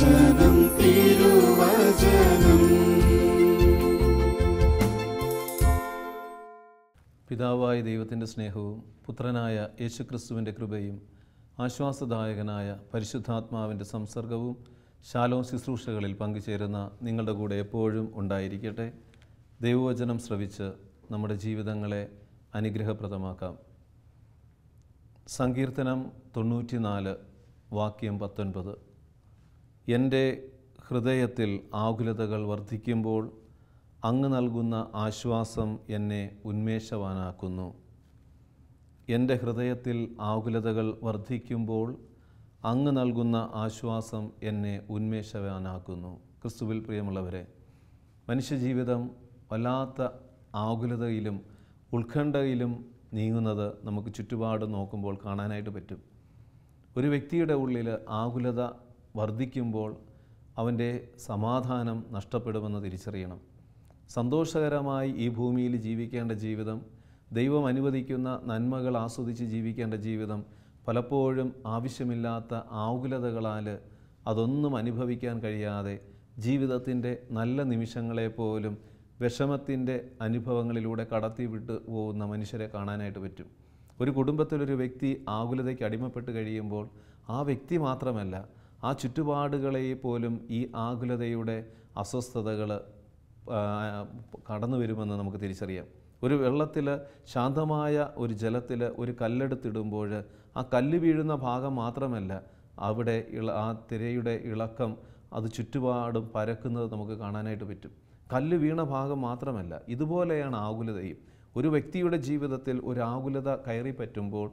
തിരുവചനം തിരുവചനം. പിതാവായ ദൈവത്തിൻ്റെ സ്നേഹവും പുത്രനായ യേശുക്രിസ്തുവിൻ്റെ കൃപയും ആശ്വാസദായകനായ പരിശുദ്ധാത്മാവിൻ്റെ സംസർഗവും ശാലോം ശുശ്രൂഷകളിൽ പങ്കുചേരുന്ന നിങ്ങളുടെ കൂടെ എപ്പോഴും ഉണ്ടായിരിക്കട്ടെ. ദൈവവചനം ശ്രവിച്ച് നമ്മുടെ ജീവിതങ്ങളെ അനുഗ്രഹപ്രദമാക്കാം. സങ്കീർത്തനം 94 വാക്യം 19. എൻ്റെ ഹൃദയത്തിൽ ആകുലതകൾ വർദ്ധിക്കുമ്പോൾ അങ്ങ് നൽകുന്ന ആശ്വാസം എന്നെ ഉന്മേഷവാനാക്കുന്നു. എൻ്റെ ഹൃദയത്തിൽ ആകുലതകൾ വർദ്ധിക്കുമ്പോൾ അങ്ങ് നൽകുന്ന ആശ്വാസം എന്നെ ഉന്മേഷവാനാക്കുന്നു. ക്രിസ്തുവിൽ പ്രിയമുള്ളവരെ, മനുഷ്യജീവിതം വല്ലാത്ത ആകുലതയിലും ഉത്കണ്ഠയിലും നീങ്ങുന്നത് നമുക്ക് ചുറ്റുപാട് നോക്കുമ്പോൾ കാണാനായിട്ട് പറ്റും. ഒരു വ്യക്തിയുടെ ഉള്ളിൽ ആകുലത വർദ്ധിക്കുമ്പോൾ അവൻ്റെ സമാധാനം നഷ്ടപ്പെടുമെന്ന് തിരിച്ചറിയണം. സന്തോഷകരമായി ഈ ഭൂമിയിൽ ജീവിക്കേണ്ട ജീവിതം, ദൈവം അനുവദിക്കുന്ന നന്മകൾ ആസ്വദിച്ച് ജീവിക്കേണ്ട ജീവിതം പലപ്പോഴും ആവശ്യമില്ലാത്ത ആകുലതകളാൽ അതൊന്നും അനുഭവിക്കാൻ കഴിയാതെ ജീവിതത്തിൻ്റെ നല്ല നിമിഷങ്ങളെപ്പോലും വിഷമത്തിൻ്റെ അനുഭവങ്ങളിലൂടെ കടത്തിവിട്ട് പോകുന്ന മനുഷ്യരെ കാണാനായിട്ട് പറ്റും. ഒരു കുടുംബത്തിലൊരു വ്യക്തി ആകുലതയ്ക്ക് അടിമപ്പെട്ട് കഴിയുമ്പോൾ ആ വ്യക്തി മാത്രമല്ല, ആ ചുറ്റുപാടുകളെ പോലും ഈ ആകുലതയുടെ അസ്വസ്ഥതകൾ കടന്നു വരുമെന്ന് നമുക്ക് തിരിച്ചറിയാം. ഒരു വെള്ളത്തിൽ, ശാന്തമായ ഒരു ജലത്തിൽ ഒരു കല്ലെടുത്തിടുമ്പോൾ ആ കല്ല് വീഴുന്ന ഭാഗം മാത്രമല്ല, അവിടെ ആ തിരയുടെ ഇളക്കം അത് ചുറ്റുപാടും പരക്കുന്നത് നമുക്ക് കാണാനായിട്ട് പറ്റും. കല്ല് വീണ ഭാഗം മാത്രമല്ല, ഇതുപോലെയാണ് ആകുലതയും. ഒരു വ്യക്തിയുടെ ജീവിതത്തിൽ ഒരു ആകുലത കയറി പറ്റുമ്പോൾ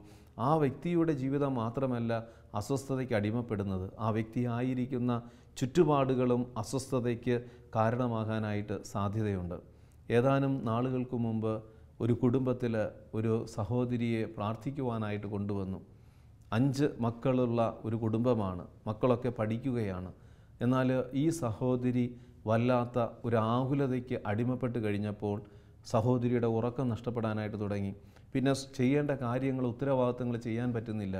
ആ വ്യക്തിയുടെ ജീവിതം മാത്രമല്ല അസ്വസ്ഥതയ്ക്ക് അടിമപ്പെടുന്നത്, ആ വ്യക്തി ആയിരിക്കുന്ന ചുറ്റുപാടുകളും അസ്വസ്ഥതയ്ക്ക് കാരണമാകാനായിട്ട് സാധ്യതയുണ്ട്. ഏതാനും നാളുകൾക്ക് മുമ്പ് ഒരു കുടുംബത്തിൽ ഒരു സഹോദരിയെ പ്രാർത്ഥിക്കുവാനായിട്ട് കൊണ്ടുവന്നു. 5 മക്കളുള്ള ഒരു കുടുംബമാണ്. മക്കളൊക്കെ പഠിക്കുകയാണ്. എന്നാൽ ഈ സഹോദരി വല്ലാത്ത ഒരു ആകുലതയ്ക്ക് അടിമപ്പെട്ട് കഴിഞ്ഞപ്പോൾ സഹോദരിയുടെ ഉറക്കം നഷ്ടപ്പെടാനായിട്ട് തുടങ്ങി. പിന്നെ ചെയ്യേണ്ട കാര്യങ്ങൾ, ഉത്തരവാദിത്തങ്ങൾ ചെയ്യാൻ പറ്റുന്നില്ല.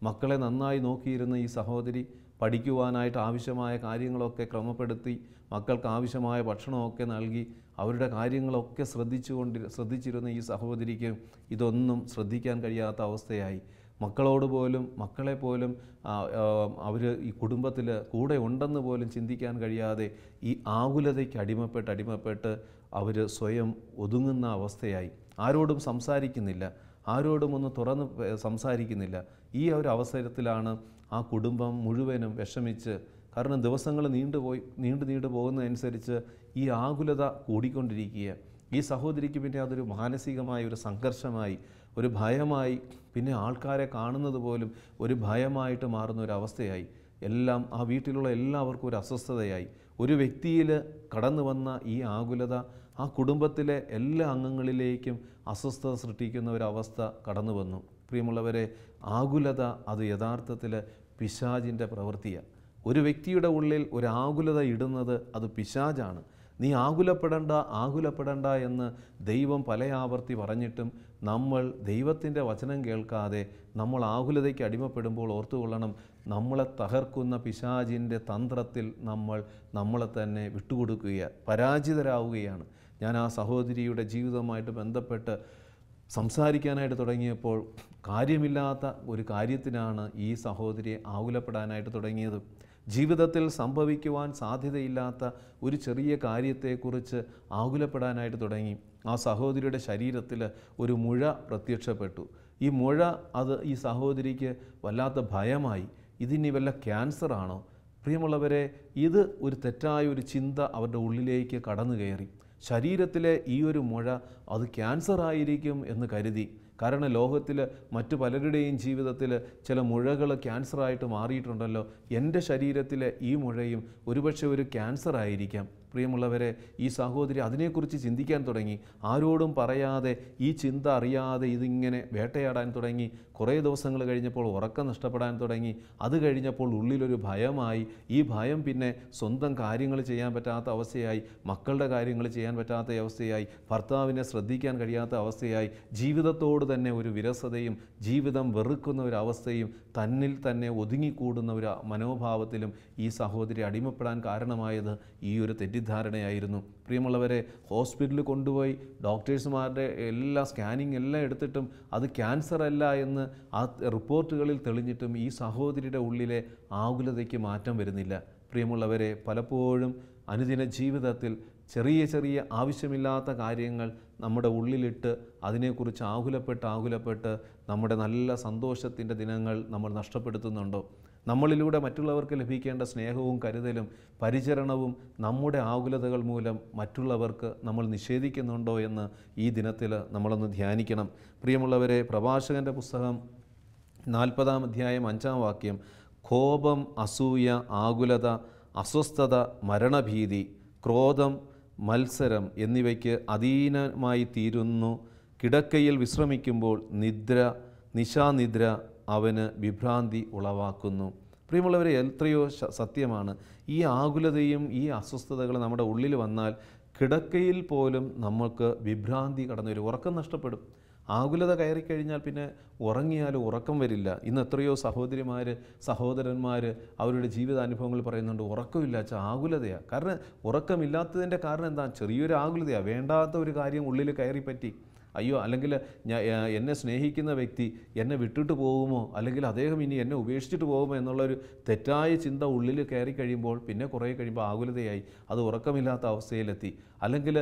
മക്കളെ നന്നായി നോക്കിയിരുന്ന ഈ സഹോദരി പഠിക്കുവാനായിട്ട് ആവശ്യമായ കാര്യങ്ങളൊക്കെ ക്രമപ്പെടുത്തി, മക്കൾക്ക് ആവശ്യമായ ഭക്ഷണമൊക്കെ നൽകി, അവരുടെ കാര്യങ്ങളൊക്കെ ശ്രദ്ധിച്ചിരുന്ന ഈ സഹോദരിക്ക് ഇതൊന്നും ശ്രദ്ധിക്കാൻ കഴിയാത്ത അവസ്ഥയായി. മക്കളെ പോലും അവർ ഈ കുടുംബത്തിൽ കൂടെ ഉണ്ടെന്ന് പോലും ചിന്തിക്കാൻ കഴിയാതെ ഈ ആകുലതയ്ക്ക് അടിമപ്പെട്ട് അവർ സ്വയം ഒതുങ്ങുന്ന അവസ്ഥയായി. ആരോടും സംസാരിക്കുന്നില്ല, ആരോടും ഒന്ന് തുറന്ന് സംസാരിക്കുന്നില്ല. ഈ ഒരു അവസരത്തിലാണ് ആ കുടുംബം മുഴുവനും വിഷമിച്ച്, കാരണം ദിവസങ്ങൾ നീണ്ടു പോകുന്നതനുസരിച്ച് ഈ ആകുലത കൂടിക്കൊണ്ടിരിക്കുക. ഈ സഹോദരിക്ക് പിന്നെ അതൊരു മാനസികമായ ഒരു സംഘർഷമായി, ഒരു ഭയമായി, പിന്നെ ആൾക്കാരെ കാണുന്നത് പോലും ഒരു ഭയമായിട്ട് മാറുന്ന ഒരു അവസ്ഥയായി. ആ വീട്ടിലുള്ള എല്ലാവർക്കും ഒരു അസ്വസ്ഥതയായി. ഒരു വ്യക്തിയിൽ കടന്നു വന്ന ഈ ആകുലത ആ കുടുംബത്തിലെ എല്ലാ അംഗങ്ങളിലേക്കും അസ്വസ്ഥത സൃഷ്ടിക്കുന്ന ഒരവസ്ഥ കടന്നു വന്നു. പ്രിയമുള്ളവരെ, ആകുലത അത് യഥാർത്ഥത്തിൽ പിശാചിൻ്റെ പ്രവൃത്തിയാണ്. ഒരു വ്യക്തിയുടെ ഉള്ളിൽ ഒരു ആകുലത ഇടുന്നത് അത് പിശാചാണ്. നീ ആകുലപ്പെടണ്ട എന്ന് ദൈവം പല ആവർത്തി പറഞ്ഞിട്ടും നമ്മൾ ദൈവത്തിൻ്റെ വചനം കേൾക്കാതെ നമ്മൾ ആകുലതയ്ക്ക് അടിമപ്പെടുമ്പോൾ ഓർത്തുകൊള്ളണം, നമ്മളെ തകർക്കുന്ന പിശാചിൻ്റെ തന്ത്രത്തിൽ നമ്മളെ തന്നെ വിട്ടുകൊടുക്കുകയാണ്, പരാജിതരാവുകയാണ്. ഞാൻ ആ സഹോദരിയുടെ ജീവിതവുമായിട്ട് ബന്ധപ്പെട്ട് സംസാരിക്കാനായിട്ട് തുടങ്ങിയപ്പോൾ കാര്യമില്ലാത്ത ഒരു കാര്യത്തിനാണ് ഈ സഹോദരിയെ ആകുലപ്പെടാനായിട്ട് തുടങ്ങിയത്. ജീവിതത്തിൽ സംഭവിക്കുവാൻ സാധ്യതയില്ലാത്ത ഒരു ചെറിയ കാര്യത്തെക്കുറിച്ച് ആകുലപ്പെടാനായിട്ട് തുടങ്ങി. ആ സഹോദരിയുടെ ശരീരത്തിൽ ഒരു മുഴ പ്രത്യക്ഷപ്പെട്ടു. ഈ മുഴ അത് ഈ സഹോദരിക്ക് വല്ലാത്ത ഭയമായി. ഇതിനി വല്ല ക്യാൻസറാണോ? പ്രിയമുള്ളവരെ, ഇത് ഒരു തെറ്റായ ഒരു ചിന്ത അവരുടെ ഉള്ളിലേക്ക് കടന്നു കയറി. ശരീരത്തിലെ ഈ ഒരു മുഴ അത് ക്യാൻസർ ആയിരിക്കും എന്ന് കരുതി. കാരണം ലോകത്തിൽ മറ്റു പലരുടെയും ജീവിതത്തിൽ ചില മുഴകൾ ക്യാൻസറായിട്ട് മാറിയിട്ടുണ്ടല്ലോ. എൻ്റെ ശരീരത്തിലെ ഈ മുഴയും ഒരുപക്ഷെ ഒരു ക്യാൻസർ ആയിരിക്കാം. പ്രിയമുള്ളവരെ, ഈ സഹോദരി അതിനെക്കുറിച്ച് ചിന്തിക്കാൻ തുടങ്ങി. ആരോടും പറയാതെ ഈ ചിന്ത അറിയാതെ ഇതിങ്ങനെ വേട്ടയാടാൻ തുടങ്ങി. കുറേ ദിവസങ്ങൾ കഴിഞ്ഞപ്പോൾ ഉറക്കം നഷ്ടപ്പെടാൻ തുടങ്ങി. അത് കഴിഞ്ഞപ്പോൾ ഉള്ളിലൊരു ഭയമായി. ഈ ഭയം പിന്നെ സ്വന്തം കാര്യങ്ങൾ ചെയ്യാൻ പറ്റാത്ത അവസ്ഥയായി, മക്കളുടെ കാര്യങ്ങൾ ചെയ്യാൻ പറ്റാത്ത അവസ്ഥയായി, ഭർത്താവിനെ ശ്രദ്ധിക്കാൻ കഴിയാത്ത അവസ്ഥയായി, ജീവിതത്തോട് തന്നെ ഒരു വിരസതയും ജീവിതം വെറുക്കുന്ന ഒരു അവസ്ഥയും തന്നിൽ തന്നെ ഒതുങ്ങിക്കൂടുന്ന ഒരു മനോഭാവത്തിലും ഈ സഹോദരി അടിമപ്പെടാൻ കാരണമായത് ഈ ഒരു തെറ്റിദ്ധാരണയായിരുന്നു. പ്രിയമുള്ളവരെ, ഹോസ്പിറ്റലിൽ കൊണ്ടുപോയി ഡോക്ടേഴ്സുമാരുടെ എല്ലാ സ്കാനിങ് എല്ലാം എടുത്തിട്ടും അത് ക്യാൻസർ അല്ല എന്ന് ആ റിപ്പോർട്ടുകളിൽ തെളിഞ്ഞിട്ടും ഈ സഹോദരിയുടെ ഉള്ളിലെ ആകുലതയ്ക്ക് മാറ്റം വരുന്നില്ല. പ്രിയമുള്ളവരെ, പലപ്പോഴും അനുദിന ജീവിതത്തിൽ ചെറിയ ചെറിയ ആവശ്യമില്ലാത്ത കാര്യങ്ങൾ നമ്മുടെ ഉള്ളിലിട്ട് അതിനെക്കുറിച്ച് ആകുലപ്പെട്ട് നമ്മുടെ നല്ല സന്തോഷത്തിൻ്റെ ദിനങ്ങൾ നമ്മൾ നഷ്ടപ്പെടുത്തുന്നുണ്ടോ? നമ്മളിലൂടെ മറ്റുള്ളവർക്ക് ലഭിക്കേണ്ട സ്നേഹവും കരുതലും പരിചരണവും നമ്മുടെ ആകുലതകൾ മൂലം മറ്റുള്ളവർക്ക് നമ്മൾ നിഷേധിക്കുന്നുണ്ടോ എന്ന് ഈ ദിനത്തിൽ നമ്മളൊന്ന് ധ്യാനിക്കണം. പ്രിയമുള്ളവരെ, പ്രഭാഷകൻ്റെ പുസ്തകം 40-ാം അധ്യായം 5-ാം വാക്യം, കോപം, അസൂയ, ആകുലത, അസ്വസ്ഥത, മരണഭീതി, ക്രോധം, മത്സരം എന്നിവയ്ക്ക് അധീനമായി തീരുന്നു. കിടക്കയിൽ വിശ്രമിക്കുമ്പോൾ നിശാനിദ്ര അവന് വിഭ്രാന്തി ഉളവാക്കുന്നു. പ്രിയമുള്ളവരെ, എത്രയോ സത്യമാണ്. ഈ ആകുലതയും ഈ അസ്വസ്ഥതകളും നമ്മുടെ ഉള്ളിൽ വന്നാൽ കിടക്കയിൽ പോലും നമുക്ക് വിഭ്രാന്തി കടന്നു വരും, ഉറക്കം നഷ്ടപ്പെടും. ആകുലത കയറിക്കഴിഞ്ഞാൽ പിന്നെ ഉറങ്ങിയാലും ഉറക്കം വരില്ല. ഇന്ന് എത്രയോ സഹോദരന്മാർ അവരുടെ ജീവിതാനുഭവങ്ങൾ പറയുന്നുണ്ട്, ഉറക്കമില്ല, ആകുലതയാണ്. കാരണം ഉറക്കമില്ലാത്തതിൻ്റെ കാരണം എന്താ? ചെറിയൊരു ആകുലതയാണ്, വേണ്ടാത്ത ഒരു കാര്യം ഉള്ളിൽ കയറിപ്പറ്റി. അയ്യോ, അല്ലെങ്കിൽ എന്നെ സ്നേഹിക്കുന്ന വ്യക്തി എന്നെ വിട്ടിട്ട് പോകുമോ, അല്ലെങ്കിൽ അദ്ദേഹം ഇനി എന്നെ ഉപേക്ഷിച്ചിട്ട് പോകുമോ എന്നുള്ളൊരു തെറ്റായ ചിന്ത ഉള്ളിൽ കയറി കഴിയുമ്പോൾ പിന്നെ കുറേ കഴിയുമ്പോൾ ആകുലതയായി, അത് ഉറക്കമില്ലാത്ത അവസ്ഥയിലെത്തി. അല്ലെങ്കിൽ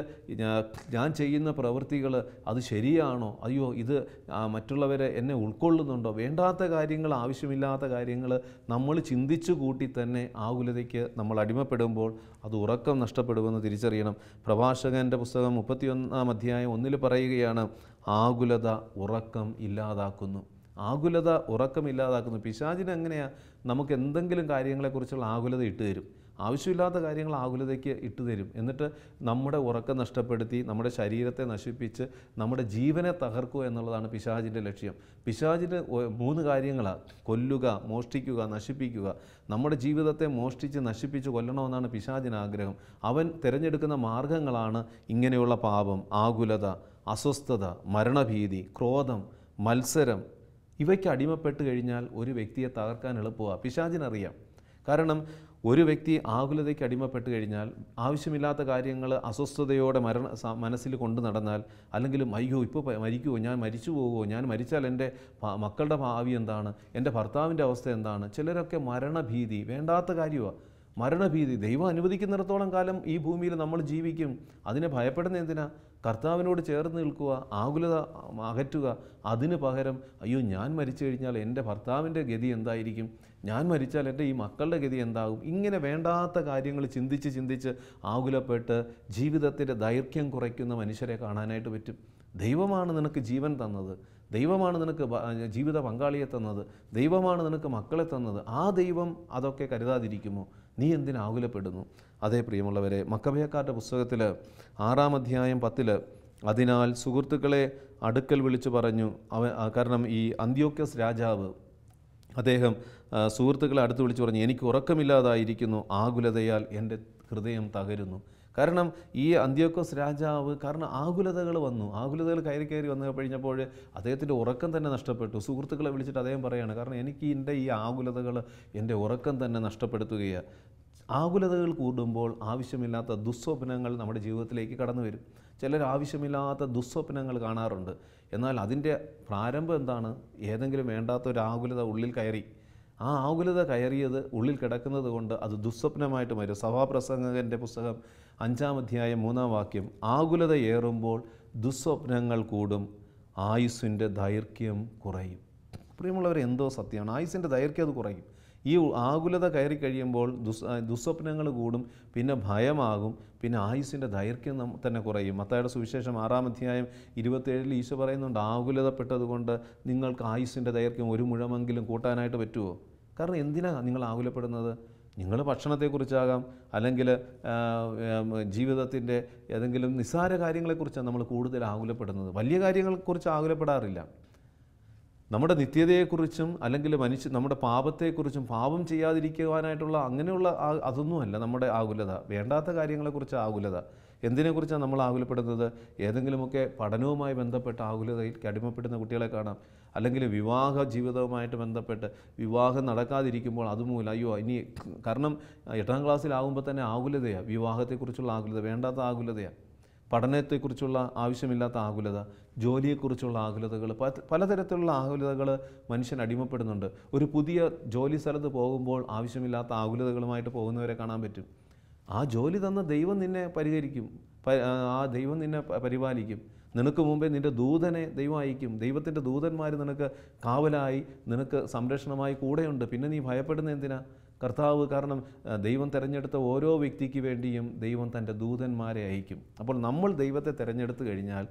ഞാൻ ചെയ്യുന്ന പ്രവൃത്തികൾ അത് ശരിയാണോ, അയ്യോ ഇത് മറ്റുള്ളവരെ എന്നെ ഉൾക്കൊള്ളുന്നുണ്ടോ, വേണ്ടാത്ത കാര്യങ്ങൾ, ആവശ്യമില്ലാത്ത കാര്യങ്ങൾ നമ്മൾ ചിന്തിച്ചു കൂട്ടി തന്നെ ആകുലതയ്ക്ക് നമ്മൾ അടിമപ്പെടുമ്പോൾ അത് ഉറക്കം നഷ്ടപ്പെടുമെന്ന് തിരിച്ചറിയണം. പ്രഭാഷകൻ്റെ പുസ്തകം 31-ാം അധ്യായം 1 പറയുകയാണ്, ആകുലത ഉറക്കം ഇല്ലാതാക്കുന്നു. ആകുലത ഉറക്കം ഇല്ലാതാക്കുന്നു. പിശാചിന് എങ്ങനെയാണ് നമുക്ക് എന്തെങ്കിലും കാര്യങ്ങളെക്കുറിച്ചുള്ള ആകുലത ഇട്ടുതരും. ആവശ്യമില്ലാത്ത കാര്യങ്ങൾ ആകുലതയ്ക്ക് ഇട്ടുതരും. എന്നിട്ട് നമ്മുടെ ഉറക്കം നഷ്ടപ്പെടുത്തി നമ്മുടെ ശരീരത്തെ നശിപ്പിച്ച് നമ്മുടെ ജീവനെ തകർക്കുക എന്നുള്ളതാണ് പിശാചിൻ്റെ ലക്ഷ്യം. പിശാചിന് 3 കാര്യങ്ങളാണ്: കൊല്ലുക, മോഷ്ടിക്കുക, നശിപ്പിക്കുക. നമ്മുടെ ജീവിതത്തെ മോഷ്ടിച്ച് നശിപ്പിച്ച് കൊല്ലണമെന്നാണ് പിശാചിന് ആഗ്രഹം. അവൻ തിരഞ്ഞെടുക്കുന്ന മാർഗങ്ങളാണ് ഇങ്ങനെയുള്ള പാപം, ആകുലത, അസ്വസ്ഥത, മരണഭീതി, ക്രോധം, മത്സരം. ഇവയ്ക്ക് അടിമപ്പെട്ട് കഴിഞ്ഞാൽ ഒരു വ്യക്തിയെ തകർക്കാൻ എളുപ്പമാണ്. പിശാചിനറിയാം. കാരണം ഒരു വ്യക്തി ആകുലതയ്ക്ക് അടിമപ്പെട്ട് കഴിഞ്ഞാൽ, ആവശ്യമില്ലാത്ത കാര്യങ്ങൾ അസ്വസ്ഥതയോടെ മനസ്സിൽ കൊണ്ടു നടന്നാൽ, അല്ലെങ്കിൽ അയ്യോ ഇപ്പോൾ മരിക്കുമോ, ഞാൻ മരിച്ചു പോകുമോ, ഞാൻ മരിച്ചാൽ എൻ്റെ മക്കളുടെ ഭാവി എന്താണ്, എൻ്റെ ഭർത്താവിൻ്റെ അവസ്ഥ എന്താണ്. ചിലരൊക്കെ മരണഭീതി, വേണ്ടാത്ത കാര്യമാണ് മരണഭീതി. ദൈവം അനുവദിക്കുന്നിടത്തോളം കാലം ഈ ഭൂമിയിൽ നമ്മൾ ജീവിക്കും. അതിനെ ഭയപ്പെടുന്ന എന്തിനാ? കർത്താവിനോട് ചേർന്ന് നിൽക്കുക, ആകുലത അകറ്റുക. അതിന് പകരം അയ്യോ ഞാൻ മരിച്ചു കഴിഞ്ഞാൽ എൻ്റെ ഭർത്താവിൻ്റെ ഗതി എന്തായിരിക്കും, ഞാൻ മരിച്ചാൽ എൻ്റെ ഈ മക്കളുടെ ഗതി എന്താകും, ഇങ്ങനെ വേണ്ടാത്ത കാര്യങ്ങൾ ചിന്തിച്ച് ആകുലപ്പെട്ട് ജീവിതത്തിൻ്റെ ദൈർഘ്യം കുറയ്ക്കുന്ന മനുഷ്യരെ കാണാനായിട്ട് പറ്റും. ദൈവമാണ് നിനക്ക് ജീവൻ തന്നത്, ദൈവമാണ് നിനക്ക് ജീവിത പങ്കാളിയെ തന്നത്, ദൈവമാണ് നിനക്ക് മക്കളെ തന്നത്. ആ ദൈവം അതൊക്കെ കരുതാതിരിക്കുമോ? നീ എന്തിന് ആകുലപ്പെടുന്നു? അതേ പ്രിയമുള്ളവരെ, മക്കബേയക്കാരുടെ പുസ്തകത്തിൽ 6-ാം അധ്യായം 10 അതിനാൽ സുഹൃത്തുക്കളെ അടുക്കൽ വിളിച്ചു പറഞ്ഞു. കാരണം ഈ അന്ത്യോക്യസ് രാജാവ് അദ്ദേഹം സുഹൃത്തുക്കളെ അടുത്ത് വിളിച്ചു പറഞ്ഞു, എനിക്ക് ഉറക്കമില്ലാതായിരിക്കുന്നു, ആകുലതയാൽ എൻ്റെ ഹൃദയം തകരുന്നു. കാരണം ഈ അന്ത്യോക്യസ് രാജാവ് ആകുലതകൾ കയറി വന്നു കഴിഞ്ഞപ്പോൾ അദ്ദേഹത്തിൻ്റെ ഉറക്കം തന്നെ നഷ്ടപ്പെട്ടു. സുഹൃത്തുക്കളെ വിളിച്ചിട്ട് അദ്ദേഹം പറയുകയാണ്, കാരണം എനിക്ക് എൻ്റെ ഈ ആകുലതകൾ എൻ്റെ ഉറക്കം തന്നെ നഷ്ടപ്പെടുത്തുകയാണ്. ആകുലതകൾ കൂടുമ്പോൾ ആവശ്യമില്ലാത്ത ദുസ്വപ്നങ്ങൾ നമ്മുടെ ജീവിതത്തിലേക്ക് കടന്നു വരും. ചിലർ ആവശ്യമില്ലാത്ത ദുസ്വപ്നങ്ങൾ കാണാറുണ്ട്. എന്നാൽ അതിൻ്റെ പ്രാരംഭം എന്താണ്? ഏതെങ്കിലും വേണ്ടാത്ത ഒരു ആകുലത ഉള്ളിൽ കയറി. ആ ആകുലത കയറിയത് ഉള്ളിൽ കിടക്കുന്നത് കൊണ്ട് അത് ദുസ്വപ്നമായിട്ട് വരും. സഭാപ്രസംഗകൻ്റെ പുസ്തകം 5-ാം അധ്യായം 3-ാം വാക്യം, ആകുലത ഏറുമ്പോൾ ദുസ്വപ്നങ്ങൾ കൂടും, ആയുസ്സിൻ്റെ ദൈർഘ്യം കുറയും. പ്രിയമുള്ളവർ, എന്തോ സത്യമാണ്. ആയുസ്സിൻ്റെ ദൈർഘ്യം അത് കുറയും. ഈ ആകുലത കയറി കഴിയുമ്പോൾ ദുസ്വപ്നങ്ങൾ കൂടും, പിന്നെ ഭയമാകും, പിന്നെ ആയുസ്സിൻ്റെ ദൈർഘ്യം തന്നെ കുറയും. മത്തായിയുടെ സുവിശേഷം 6-ാം അധ്യായം 27 ഈശോ പറയുന്നുണ്ട്, ആകുലതപ്പെട്ടതുകൊണ്ട് നിങ്ങൾക്ക് ആയുസ്സിൻ്റെ ദൈർഘ്യം 1 മുഴമെങ്കിലും കൂട്ടാനായിട്ട് പറ്റുമോ? കാരണം എന്തിനാണ് നിങ്ങൾ ആകുലപ്പെടുന്നത്? നിങ്ങൾ ഭക്ഷണത്തെക്കുറിച്ചാകാം, അല്ലെങ്കിൽ ജീവിതത്തിൻ്റെ ഏതെങ്കിലും നിസ്സാര കാര്യങ്ങളെക്കുറിച്ചാണ് നമ്മൾ കൂടുതൽ ആകുലപ്പെടുന്നത്. വലിയ കാര്യങ്ങളെക്കുറിച്ച് ആകുലപ്പെടാറില്ല. നമ്മുടെ നിത്യതയെക്കുറിച്ചും അല്ലെങ്കിൽ നമ്മുടെ പാപത്തെക്കുറിച്ചും, പാപം ചെയ്യാതിരിക്കുവാനായിട്ടുള്ള അങ്ങനെയുള്ള അതൊന്നുമല്ല നമ്മുടെ ആകുലത. വേണ്ടാത്ത കാര്യങ്ങളെക്കുറിച്ച് ആകുലത. എന്തിനെക്കുറിച്ചാണ് നമ്മൾ ആകുലപ്പെടുന്നത്? ഏതെങ്കിലുമൊക്കെ പഠനവുമായി ബന്ധപ്പെട്ട ആകുലതയ്ക്ക് അടിമപ്പെടുന്ന കുട്ടികളെ കാണാം. അല്ലെങ്കിൽ വിവാഹ ജീവിതവുമായിട്ട് ബന്ധപ്പെട്ട് വിവാഹം നടക്കാതിരിക്കുമ്പോൾ അതുമൂലം അയ്യോ ഇനി, കാരണം 8ാം ക്ലാസ്സിലാകുമ്പോൾ തന്നെ ആകുലതയാണ്. വിവാഹത്തെക്കുറിച്ചുള്ള ആകുലത, വേണ്ടാത്ത ആകുലതയാണ്. പഠനത്തെക്കുറിച്ചുള്ള ആവശ്യമില്ലാത്ത ആകുലത, ജോലിയെക്കുറിച്ചുള്ള ആകുലതകൾ, പലതരത്തിലുള്ള ആകുലതകൾ മനുഷ്യൻ അടിമപ്പെടുന്നുണ്ട്. ഒരു പുതിയ ജോലി സ്ഥലത്ത് പോകുമ്പോൾ ആവശ്യമില്ലാത്ത ആകുലതകളുമായിട്ട് പോകുന്നവരെ കാണാൻ പറ്റും. ആ ജോലി തന്ന ദൈവം നിന്നെ പരിഹരിക്കും, ആ ദൈവം നിന്നെ പരിപാലിക്കും. നിനക്ക് മുമ്പേ നിൻ്റെ ദൂതനെ ദൈവം അയക്കും. ദൈവത്തിൻ്റെ ദൂതന്മാർ നിനക്ക് കാവലായി, നിനക്ക് സംരക്ഷണമായി കൂടെയുണ്ട്. പിന്നെ നീ ഭയപ്പെടുന്ന എന്തിനാ? കർത്താവ്, കാരണം ദൈവം തിരഞ്ഞെടുത്ത ഓരോ വ്യക്തിക്ക് വേണ്ടിയും ദൈവം തൻ്റെ ദൂതന്മാരെ അയക്കും. അപ്പോൾ നമ്മൾ ദൈവത്തെ തിരഞ്ഞെടുത്ത് കഴിഞ്ഞാൽ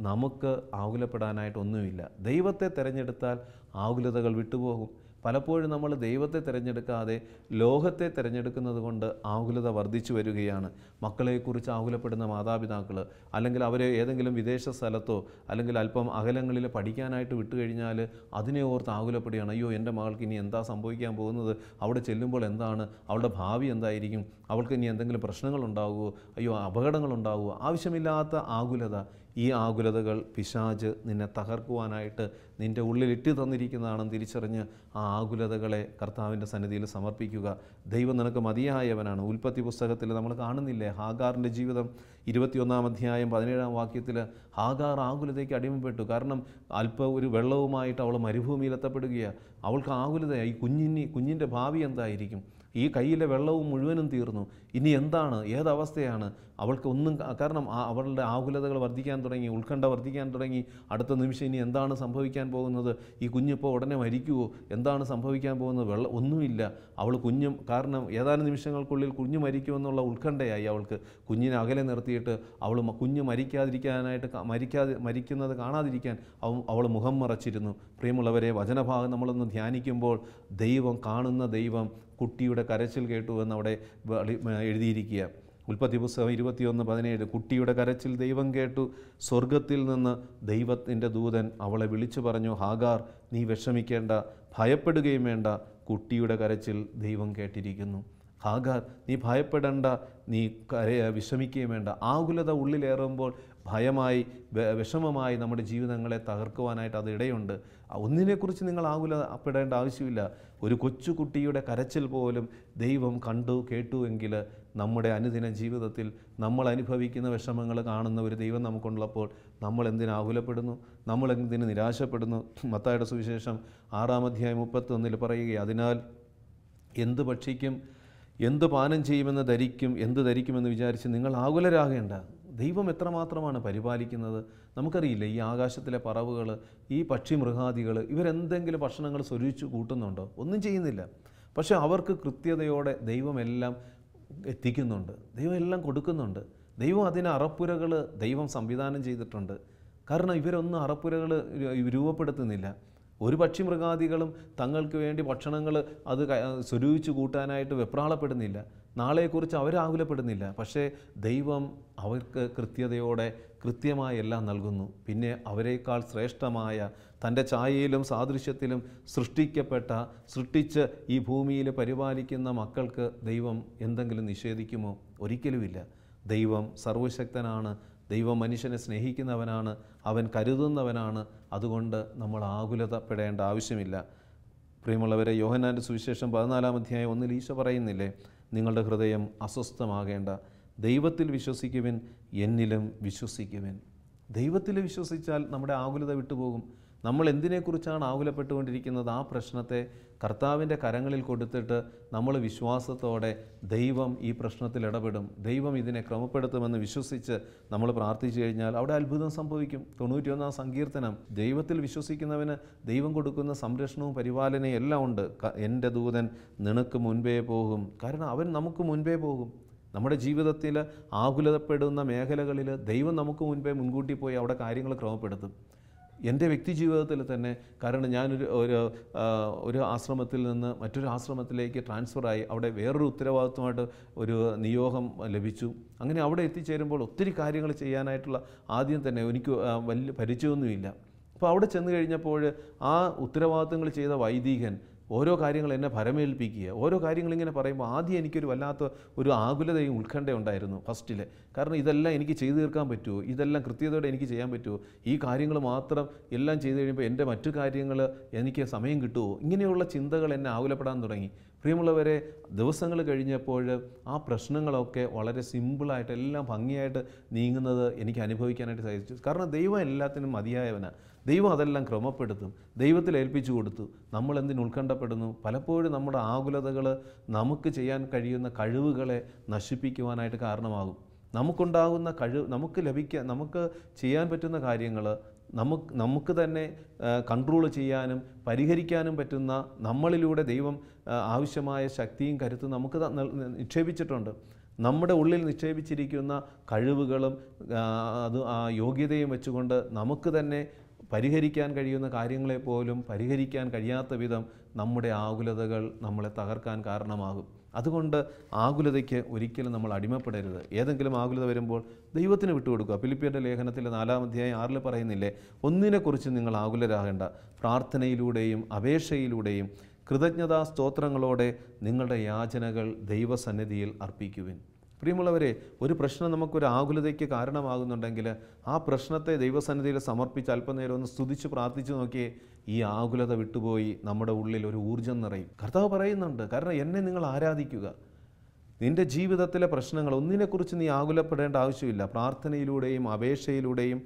നമുക്ക് ആകുലപ്പെടാനായിട്ടൊന്നുമില്ല. ദൈവത്തെ തിരഞ്ഞെടുത്താൽ ആകുലതകൾ വിട്ടുപോകും. പലപ്പോഴും നമ്മൾ ദൈവത്തെ തിരഞ്ഞെടുക്കാതെ ലോകത്തെ തിരഞ്ഞെടുക്കുന്നത് കൊണ്ട് ആകുലത വർദ്ധിച്ചു വരികയാണ്. മക്കളെക്കുറിച്ച് ആകുലപ്പെടുന്ന മാതാപിതാക്കൾ, അല്ലെങ്കിൽ അവരെ ഏതെങ്കിലും വിദേശ സ്ഥലത്തോ അല്ലെങ്കിൽ അല്പം അകലങ്ങളിൽ പഠിക്കാനായിട്ട് വിട്ടുകഴിഞ്ഞാൽ അതിനെ ഓർത്ത് ആകുലപ്പെടുകയാണ്. അയ്യോ, എൻ്റെ മകൾക്ക് ഇനി എന്താ സംഭവിക്കാൻ പോകുന്നത്? അവിടെ ചെല്ലുമ്പോൾ എന്താണ്? അവളുടെ ഭാവി എന്തായിരിക്കും? അവൾക്ക് ഇനി എന്തെങ്കിലും പ്രശ്നങ്ങളുണ്ടാകുമോ? അയ്യോ, അപകടങ്ങളുണ്ടാകുമോ? ആവശ്യമില്ലാത്ത ആകുലത. ഈ ആകുലതകൾ പിശാച് നിന്നെ തകർക്കുവാനായിട്ട് നിൻ്റെ ഉള്ളിൽ ഇട്ട് തന്നിരിക്കുന്നതാണെന്ന് തിരിച്ചറിഞ്ഞ് ആ ആകുലതകളെ കർത്താവിൻ്റെ സന്നിധിയിൽ സമർപ്പിക്കുക. ദൈവം നിനക്ക് മതിയായവനാണ്. ഉൽപ്പത്തി പുസ്തകത്തിൽ നമ്മൾ കാണുന്നില്ലേ, ഹാഗാറിൻ്റെ ജീവിതം 21-ാം അധ്യായം 17-ാം വാക്യത്തിൽ ഹാഗാർ ആകുലതയ്ക്ക് അടിമപ്പെട്ടു. കാരണം ഒരു വെള്ളവുമായിട്ട് അവൾ മരുഭൂമിയിലെത്തപ്പെടുകയാണ്. അവൾക്ക് ആകുലതയായി. കുഞ്ഞിൻ്റെ ഭാവി എന്തായിരിക്കും? ഈ കയ്യിലെ വെള്ളവും മുഴുവനും തീർന്നു. ഇനി എന്താണ്? ഏതവസ്ഥയാണ്? അവൾക്ക് ഒന്നും, കാരണം അവളുടെ ആകുലതകൾ വർദ്ധിക്കാൻ തുടങ്ങി, ഉത്കണ്ഠ വർദ്ധിക്കാൻ തുടങ്ങി. അടുത്ത നിമിഷം ഇനി എന്താണ് സംഭവിക്കാൻ പോകുന്നത്? ഈ കുഞ്ഞിപ്പോൾ ഉടനെ മരിക്കുമോ? എന്താണ് സംഭവിക്കാൻ പോകുന്നത്? ഒന്നുമില്ല. അവൾ കാരണം ഏതാനും നിമിഷങ്ങൾക്കുള്ളിൽ കുഞ്ഞ് മരിക്കുമെന്നുള്ള ഉത്കണ്ഠയായി അവൾക്ക്. കുഞ്ഞിനെ അകലെ നിർത്തിയിട്ട് അവൾ കുഞ്ഞ് മരിക്കുന്നത് കാണാതിരിക്കാൻ അവൾ മുഖം മറച്ചിരുന്നു. പ്രിയമുള്ളവരെ, വചനഭാഗം നമ്മളൊന്ന് ധ്യാനിക്കുമ്പോൾ കാണുന്ന ദൈവം കുട്ടിയുടെ കരച്ചിൽ കേട്ടു എന്ന് അവിടെ എഴുതിയിരിക്കുക. ഉൽപ്പത്തി പുസ്തകം 21:17. കുട്ടിയുടെ കരച്ചിൽ ദൈവം കേട്ടു. സ്വർഗത്തിൽ നിന്ന് ദൈവത്തിൻ്റെ ദൂതൻ അവളെ വിളിച്ചു പറഞ്ഞു, ഹാഗാർ, നീ വിഷമിക്കേണ്ട, ഭയപ്പെടുകയും വേണ്ട. കുട്ടിയുടെ കരച്ചിൽ ദൈവം കേട്ടിരിക്കുന്നു. ഹാഗാർ, നീ ഭയപ്പെടേണ്ട, നീ വിഷമിക്കുകയും വേണ്ട. ആകുലത ഉള്ളിലേറുമ്പോൾ ഭയമായി, വിഷമമായി നമ്മുടെ ജീവിതങ്ങളെ തകർക്കുവാനായിട്ട് അത് ഇടയുണ്ട്. ഒന്നിനെക്കുറിച്ച് നിങ്ങൾ ആകുലപ്പെടേണ്ട ആവശ്യമില്ല. ഒരു കൊച്ചുകുട്ടിയുടെ കരച്ചിൽ പോലും ദൈവം കണ്ടു കേട്ടു എങ്കിൽ നമ്മുടെ അനുദിന ജീവിതത്തിൽ നമ്മൾ അനുഭവിക്കുന്ന വിഷമങ്ങൾ കാണുന്ന ഒരു ദൈവം നമുക്കുള്ളപ്പോൾ നമ്മൾ എന്തിന് ആകുലപ്പെടുന്നു? നമ്മൾ എന്തിന് നിരാശപ്പെടുന്നു? മത്തായിയുടെ സുവിശേഷം 6-ാം അധ്യായം 31 പറയുകയാണ്, അതിനാൽ എന്ത് ഭക്ഷിക്കും, എന്ത് പാനം ചെയ്യുമെന്ന് എന്ത് ധരിക്കുമെന്ന് വിചാരിച്ച് നിങ്ങൾ ആകുലരാകേണ്ട. ദൈവം എത്രമാത്രമാണ് പരിപാലിക്കുന്നത് നമുക്കറിയില്ല. ഈ ആകാശത്തിലെ പറവുകൾ, ഈ പക്ഷി മൃഗാദികൾ, ഇവരെന്തെങ്കിലും ഭക്ഷണങ്ങൾ സ്വരൂപിച്ച് കൂട്ടുന്നുണ്ടോ? ഒന്നും ചെയ്യുന്നില്ല. പക്ഷേ അവർക്ക് കൃത്യതയോടെ ദൈവമെല്ലാം എത്തിക്കുന്നുണ്ട്, ദൈവം എല്ലാം കൊടുക്കുന്നുണ്ട്. ദൈവം അതിന് അറപ്പുരകൾ ദൈവം സംവിധാനം ചെയ്തിട്ടുണ്ട്. കാരണം ഇവരൊന്നും അറപ്പുരകൾ രൂപപ്പെടുത്തുന്നില്ല. ഒരു പക്ഷി മൃഗാദികളും തങ്ങൾക്ക് വേണ്ടി ഭക്ഷണങ്ങൾ അത് സ്വരൂപിച്ച് കൂട്ടാനായിട്ട് വെപ്രാളപ്പെടുന്നില്ല. നാളെക്കുറിച്ച് അവരാകുലപ്പെടുന്നില്ല. പക്ഷേ ദൈവം അവർക്ക് കൃത്യമായി എല്ലാം നൽകുന്നു. പിന്നെ അവരെക്കാൾ ശ്രേഷ്ഠമായ തൻ്റെ ഛായയിലും സാദൃശ്യത്തിലും സൃഷ്ടിച്ച് ഈ ഭൂമിയിൽ പരിപാലിക്കുന്ന മക്കൾക്ക് ദൈവം എന്തെങ്കിലും നിഷേധിക്കുമോ? ഒരിക്കലുമില്ല. ദൈവം സർവശക്തനാണ്. ദൈവം മനുഷ്യനെ സ്നേഹിക്കുന്നവനാണ്, അവൻ കരുതുന്നവനാണ്. അതുകൊണ്ട് നമ്മൾ ആകുലതപ്പെടേണ്ട ആവശ്യമില്ല. പ്രിയമുള്ളവരെ, യോഹന്നാൻ്റെ സുവിശേഷം 14-ാം അധ്യായം 1 ഈശോ പറയുന്നില്ലേ, നിങ്ങളുടെ ഹൃദയം അസ്വസ്ഥമാകേണ്ട, ദൈവത്തിൽ വിശ്വസിക്കുവിൻ, എന്നിലും വിശ്വസിക്കുവിൻ. ദൈവത്തിൽ വിശ്വസിച്ചാൽ നമ്മുടെ ആകുലത വിട്ടുപോകും. നമ്മൾ എന്തിനെക്കുറിച്ചാണ് ആകുലപ്പെട്ടുകൊണ്ടിരിക്കുന്നത്, ആ പ്രശ്നത്തെ കർത്താവിൻ്റെ കരങ്ങളിൽ കൊടുത്തിട്ട് നമ്മൾ വിശ്വാസത്തോടെ ദൈവം ഈ പ്രശ്നത്തിൽ ഇടപെടും, ദൈവം ഇതിനെ ക്രമപ്പെടുത്തുമെന്ന് വിശ്വസിച്ച് നമ്മൾ പ്രാർത്ഥിച്ചു കഴിഞ്ഞാൽ അവിടെ അത്ഭുതം സംഭവിക്കും. 91-ാം സങ്കീർത്തനം, ദൈവത്തിൽ വിശ്വസിക്കുന്നവന് ദൈവം കൊടുക്കുന്ന സംരക്ഷണവും പരിപാലനയും എല്ലാം ഉണ്ട്. എൻ്റെ ദൂതൻ നിനക്ക് മുൻപേ പോകും. കാരണം അവൻ നമുക്ക് മുൻപേ പോകും. നമ്മുടെ ജീവിതത്തിൽ ആകുലപ്പെടുന്ന മേഖലകളിൽ ദൈവം നമുക്ക് മുൻപേ മുൻകൂട്ടി പോയി അവിടെ കാര്യങ്ങൾ ക്രമപ്പെടുത്തും. എൻ്റെ വ്യക്തി ജീവിതത്തിൽ തന്നെ. കാരണം ഞാനൊരു ഒരു ആശ്രമത്തിൽ നിന്ന് മറ്റൊരു ആശ്രമത്തിലേക്ക് ട്രാൻസ്ഫറായി. അവിടെ വേറൊരു ഉത്തരവാദിത്വമായിട്ട് ഒരു നിയോഗം ലഭിച്ചു. അങ്ങനെ അവിടെ എത്തിച്ചേരുമ്പോൾ ഒത്തിരി കാര്യങ്ങൾ ചെയ്യാനായിട്ടുള്ള ആദ്യം തന്നെ എനിക്ക് വലിയ പരിചയമൊന്നുമില്ല. അപ്പോൾ അവിടെ ചെന്ന് കഴിഞ്ഞപ്പോൾ ആ ഉത്തരവാദിത്തങ്ങൾ ചെയ്ത വൈദികൻ ഓരോ കാര്യങ്ങൾ എന്നെ ഭരമേൽപ്പിക്കുക. ഓരോ കാര്യങ്ങളിങ്ങനെ പറയുമ്പോൾ ആദ്യം എനിക്കൊരു വല്ലാത്ത ഒരു ആകുലതയും ഉത്കണ്ഠയും ഉണ്ടായിരുന്നു ഫസ്റ്റിൽ. കാരണം ഇതെല്ലാം എനിക്ക് ചെയ്തു തീർക്കാൻ പറ്റുമോ, ഇതെല്ലാം കൃത്യതയോടെ എനിക്ക് ചെയ്യാൻ പറ്റുമോ, ഈ കാര്യങ്ങൾ മാത്രം എല്ലാം ചെയ്തു കഴിയുമ്പോൾ എൻ്റെ മറ്റു കാര്യങ്ങൾ എനിക്ക് സമയം കിട്ടുമോ, ഇങ്ങനെയുള്ള ചിന്തകൾ എന്നെ ആകുലപ്പെടാൻ തുടങ്ങി. പ്രിയമുള്ളവരെ, ദിവസങ്ങൾ കഴിഞ്ഞപ്പോൾ ആ പ്രശ്നങ്ങളൊക്കെ വളരെ സിമ്പിളായിട്ട് എല്ലാം ഭംഗിയായിട്ട് നീങ്ങുന്നത് എനിക്ക് അനുഭവിക്കാനായിട്ട് സാധിച്ചു. കാരണം ദൈവം എല്ലാത്തിനും മതിയായവനാണ്. ദൈവം അതെല്ലാം ക്രമപ്പെടുത്തും. ദൈവത്തിൽ ഏൽപ്പിച്ചു കൊടുത്തു. നമ്മൾ എന്തിന് ഉത്കണ്ഠപ്പെടുന്നു? പലപ്പോഴും നമ്മുടെ ആകുലതകൾ നമുക്ക് ചെയ്യാൻ കഴിയുന്ന കഴിവുകളെ നശിപ്പിക്കുവാനായിട്ട് കാരണമാകും. നമുക്കുണ്ടാകുന്ന നമുക്ക് ചെയ്യാൻ പറ്റുന്ന കാര്യങ്ങൾ നമുക്ക് തന്നെ കൺട്രോൾ ചെയ്യാനും പരിഹരിക്കാനും പറ്റുന്ന നമ്മളിലൂടെ ദൈവം ആവശ്യമായ ശക്തിയും കരുത്തും നമുക്ക് നിക്ഷേപിച്ചിട്ടുണ്ട്. നമ്മുടെ ഉള്ളിൽ നിക്ഷേപിച്ചിരിക്കുന്ന കഴിവുകളും ആ യോഗ്യതയും വെച്ചുകൊണ്ട് നമുക്ക് തന്നെ പരിഹരിക്കാൻ കഴിയുന്ന കാര്യങ്ങളെപ്പോലും പരിഹരിക്കാൻ കഴിയാത്ത വിധം നമ്മുടെ ആകുലതകൾ നമ്മളെ തകർക്കാൻ കാരണമാകും. അതുകൊണ്ട് ആകുലതയ്ക്ക് ഒരിക്കലും നമ്മൾ അടിമപ്പെടരുത്. ഏതെങ്കിലും ആകുലത വരുമ്പോൾ ദൈവത്തിന് വിട്ടുകൊടുക്കുക. ഫിലിപ്പിയരുടെ ലേഖനത്തിൽ 4-ാം അധ്യായം 6 പറയുന്നില്ലേ, ഒന്നിനെക്കുറിച്ച് നിങ്ങൾ ആകുലരാകേണ്ട, പ്രാർത്ഥനയിലൂടെയും അപേക്ഷയിലൂടെയും കൃതജ്ഞതാ സ്തോത്രങ്ങളോടെ നിങ്ങളുടെ യാചനകൾ ദൈവസന്നിധിയിൽ അർപ്പിക്കുവിൻ. പ്രിയമുള്ളവരെ, ഒരു പ്രശ്നം നമുക്കൊരു ആകുലതയ്ക്ക് കാരണമാകുന്നുണ്ടെങ്കിൽ ആ പ്രശ്നത്തെ ദൈവസന്നിധിയിൽ സമർപ്പിച്ച് അല്പനേരം ഒന്ന് സ്തുതിച്ച് പ്രാർത്ഥിച്ചു നോക്കിയേ, ഈ ആകുലത വിട്ടുപോയി നമ്മുടെ ഉള്ളിൽ ഒരു ഊർജ്ജം നിറയും. കർത്താവ് പറയുന്നുണ്ട്, കാരണം എന്നെ നിങ്ങൾ ആരാധിക്കുക. നിൻ്റെ ജീവിതത്തിലെ പ്രശ്നങ്ങൾ ഒന്നിനെക്കുറിച്ച് നീ ആകുലപ്പെടേണ്ട ആവശ്യമില്ല. പ്രാർത്ഥനയിലൂടെയും അപേക്ഷയിലൂടെയും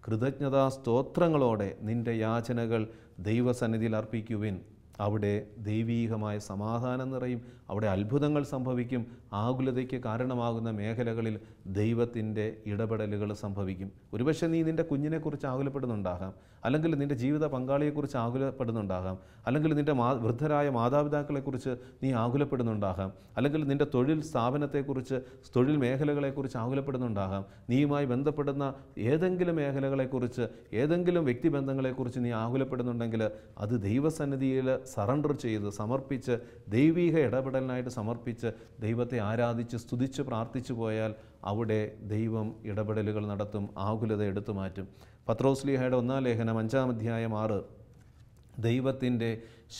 കൃതജ്ഞതാ സ്തോത്രങ്ങളോടെ നിൻ്റെ യാചനകൾ ദൈവസന്നിധിയിൽ അർപ്പിക്കുവിൻ. അവിടെ ദൈവീകമായ സമാധാനം നിറയും. അവിടെ അത്ഭുതങ്ങൾ സംഭവിക്കും. ആകുലതയ്ക്ക് കാരണമാകുന്ന മേഖലകളിൽ ദൈവത്തിൻ്റെ ഇടപെടലുകൾ സംഭവിക്കും. ഒരുപക്ഷെ നീ നിൻ്റെ കുഞ്ഞിനെക്കുറിച്ച് ആകുലപ്പെടുന്നുണ്ടാകാം, അല്ലെങ്കിൽ നിൻ്റെ ജീവിത പങ്കാളിയെക്കുറിച്ച് ആകുലപ്പെടുന്നുണ്ടാകാം, അല്ലെങ്കിൽ നിൻ്റെ വൃദ്ധരായ മാതാപിതാക്കളെക്കുറിച്ച് നീ ആകുലപ്പെടുന്നുണ്ടാകാം, അല്ലെങ്കിൽ നിൻ്റെ തൊഴിൽ സ്ഥാപനത്തെക്കുറിച്ച്, തൊഴിൽ മേഖലകളെക്കുറിച്ച് ആകുലപ്പെടുന്നുണ്ടാകാം. നീയുമായി ബന്ധപ്പെടുന്ന ഏതെങ്കിലും മേഖലകളെക്കുറിച്ച്, ഏതെങ്കിലും വ്യക്തിബന്ധങ്ങളെക്കുറിച്ച് നീ ആകുലപ്പെടുന്നുണ്ടെങ്കിൽ അത് ദൈവസന്നിധിയിൽ സറണ്ടർ ചെയ്ത് സമർപ്പിച്ച് ദൈവീക ഇടപെടലിനായിട്ട് സമർപ്പിച്ച് ദൈവത്തെ ആരാധിച്ച് സ്തുതിച്ച് പ്രാർത്ഥിച്ചു പോയാൽ അവിടെ ദൈവം ഇടപെടലുകൾ നടത്തും, ആകുലത എടുത്തു മാറ്റും. പത്രോസ്ലീഹയുടെ 1-ാം ലേഖനം 5-ാം അധ്യായം 6, ദൈവത്തിൻ്റെ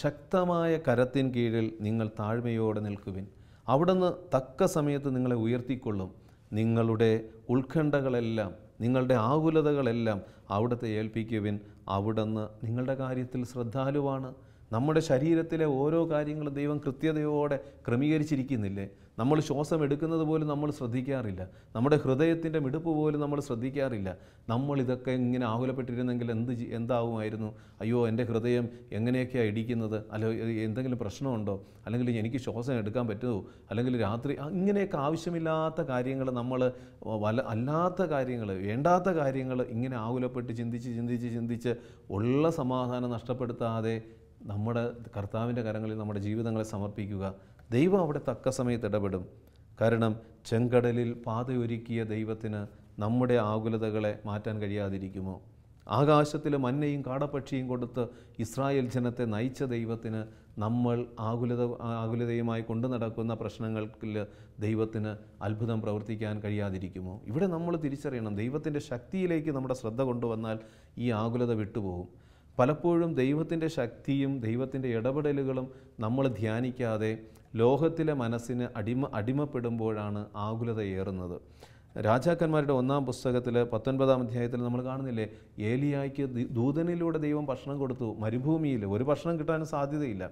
ശക്തമായ കരത്തിൻ കീഴിൽ നിങ്ങൾ താഴ്മയോടെ നിൽക്കുവിൻ, അവിടുന്ന് തക്ക സമയത്ത് നിങ്ങളെ ഉയർത്തിക്കൊള്ളും. നിങ്ങളുടെ ഉത്കണ്ഠകളെല്ലാം, നിങ്ങളുടെ ആകുലതകളെല്ലാം അവിടുത്തെ ഏൽപ്പിക്കുവിൻ, അവിടുന്ന് നിങ്ങളുടെ കാര്യത്തിൽ ശ്രദ്ധാലുവാണ്. നമ്മുടെ ശരീരത്തിലെ ഓരോ കാര്യങ്ങളും ദൈവം കൃത്യതയോടെ ക്രമീകരിച്ചിരിക്കുന്നില്ലേ? നമ്മൾ ശ്വാസം എടുക്കുന്നത് പോലും നമ്മൾ ശ്രദ്ധിക്കാറില്ല. നമ്മുടെ ഹൃദയത്തിൻ്റെ മിടുപ്പ് പോലും നമ്മൾ ശ്രദ്ധിക്കാറില്ല. നമ്മളിതൊക്കെ ഇങ്ങനെ ആകുലപ്പെട്ടിരുന്നെങ്കിൽ എന്താവുമായിരുന്നു? അയ്യോ, എൻ്റെ ഹൃദയം എങ്ങനെയൊക്കെയാണ് ഇടിക്കുന്നത്, അല്ലെങ്കിൽ എന്തെങ്കിലും പ്രശ്നമുണ്ടോ, അല്ലെങ്കിൽ എനിക്ക് ശ്വാസം എടുക്കാൻ പറ്റുമോ, അല്ലെങ്കിൽ രാത്രി, ഇങ്ങനെയൊക്കെ ആവശ്യമില്ലാത്ത കാര്യങ്ങൾ നമ്മൾ അല്ലാത്ത കാര്യങ്ങൾ, വേണ്ടാത്ത കാര്യങ്ങൾ ഇങ്ങനെ ആകുലപ്പെട്ട് ചിന്തിച്ച് ഉള്ള സമാധാനം നഷ്ടപ്പെടുത്താതെ നമ്മുടെ കർത്താവിൻ്റെ കരങ്ങളിൽ നമ്മുടെ ജീവിതങ്ങളെ സമർപ്പിക്കുക. ദൈവം അവിടെ തക്ക സമയത്ത് ഇടപെടും. കാരണം ചെങ്കടലിൽ പാതയൊരുക്കിയ ദൈവത്തിന് നമ്മുടെ ആകുലതകളെ മാറ്റാൻ കഴിയാതിരിക്കുമോ? ആകാശത്തിൽ മന്നയും കാടപ്പക്ഷിയും കൊടുത്ത് ഇസ്രായേൽ ജനത്തെ നയിച്ച ദൈവത്തിന് നമ്മൾ ആകുലതയുമായി കൊണ്ടു നടക്കുന്ന പ്രശ്നങ്ങളിൽ ദൈവത്തിന് അത്ഭുതം പ്രവർത്തിക്കാൻ കഴിയാതിരിക്കുമോ? ഇവിടെ നമ്മൾ തിരിച്ചറിയണം, ദൈവത്തിൻ്റെ ശക്തിയിലേക്ക് നമ്മുടെ ശ്രദ്ധ കൊണ്ടുവന്നാൽ ഈ ആകുലത വിട്ടുപോകും. പലപ്പോഴും ദൈവത്തിൻ്റെ ശക്തിയും ദൈവത്തിൻ്റെ ഇടപെടലുകളും നമ്മൾ ധ്യാനിക്കാതെ ലോകത്തിലെ മനസ്സിന് അടിമപ്പെടുമ്പോഴാണ് ആകുലത ഏറുന്നത്. രാജാക്കന്മാരുടെ 1-ാം പുസ്തകത്തിൽ 19-ാം അധ്യായത്തിൽ നമ്മൾ കാണുന്നില്ലേ, ഏലിയായ്ക്ക് ദൂതനിലൂടെ ദൈവം ഭക്ഷണം കൊടുത്തു. മരുഭൂമിയിൽ ഒരു ഭക്ഷണം കിട്ടാനും സാധ്യതയില്ല.